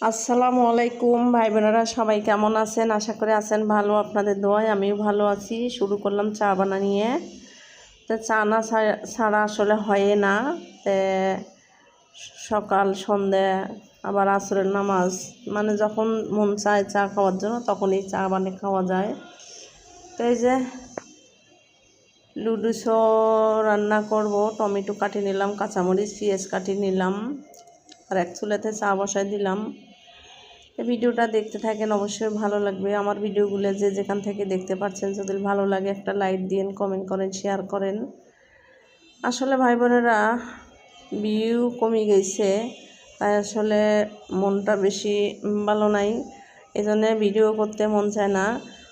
আসসালামু আলাইকুম ভাই বোনেরা, সবাই কেমন আছেন? আশা করে আছেন ভালো। আপনাদের দোয়ায় আমিও ভালো আছি। শুরু করলাম চা বানা নিয়ে। তো চা না ছাড়া আসলে হয় না। তো সকাল সন্ধে আবার আসরের নামাজ, মানে যখন মন চায় চা খাওয়ার জন্য তখনই চা বানিয়ে খাওয়া যায়। তো এই যে লুডুসো রান্না করব। টমেটো কাটি নিলাম, কাঁচামরিচ পেঁয়াজ কাটি নিলাম, আর এক চুলাতে চা বসাই দিলাম। ভিডিওটা দেখতে থাকেন, অবশ্যই ভালো লাগবে। আমার ভিডিওগুলো যে যেখান থেকে দেখতে পাচ্ছেন, যদি ভালো লাগে একটা লাইক দিন, কমেন্ট করেন, শেয়ার করেন। আসলে ভাই বোনেরা, ভিউ কমে গেছে, তাই আসলে মনটা বেশি ভালো নাই, এই জন্য ভিডিও করতে মন চায় না।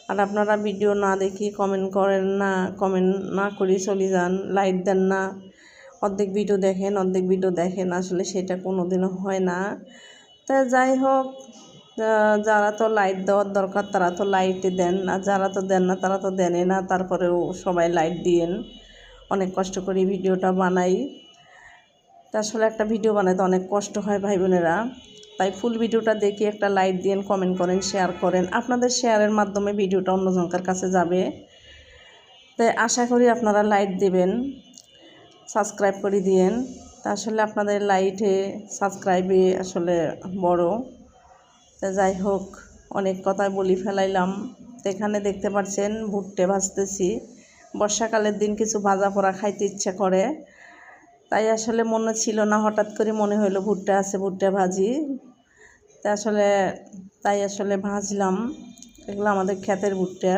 আর আপনারা ভিডিও না দেখি কমেন্ট করেন না, কমেন্ট না করি চলে যান, লাইক দেন না। অর্ধেক ভিডিও দেখেন, অর্ধেক ভিডিও দেখেন, আসলে সেটা কোনো দিনও হয় না। তা যাই হোক, যারা তো লাইট দেওয়ার দরকার তারা তো লাইটই দেন, আর যারা তো দেন না তারা তো দেনই না। তারপরেও সবাই লাইট দিয়েন। অনেক কষ্ট করে ভিডিওটা বানাই। তা আসলে একটা ভিডিও বানাইতে অনেক কষ্ট হয় ভাই বোনেরা। তাই ফুল ভিডিওটা দেখে একটা লাইক দিয়েন, কমেন্ট করেন, শেয়ার করেন। আপনাদের শেয়ারের মাধ্যমে ভিডিওটা অন্যজনকার কাছে যাবে। তাই আশা করি আপনারা লাইক দিবেন, সাবস্ক্রাইব করে দিয়েন। তা আসলে আপনাদের লাইটে সাবস্ক্রাইবে আসলে বড়। তা যাই হোক, অনেক কথাই বলি ফেলাইলাম। তো এখানে দেখতে পাচ্ছেন ভুট্টে ভাজতেছি। বর্ষাকালের দিন কিছু ভাজা পোড়া খাইতে ইচ্ছা করে, তাই আসলে মনে ছিল না, হঠাৎ করে মনে হলো ভুট্টা আছে, ভুট্টা ভাজি। তাই আসলে ভাজলাম। এগুলো আমাদের ক্ষেতের ভুট্টা।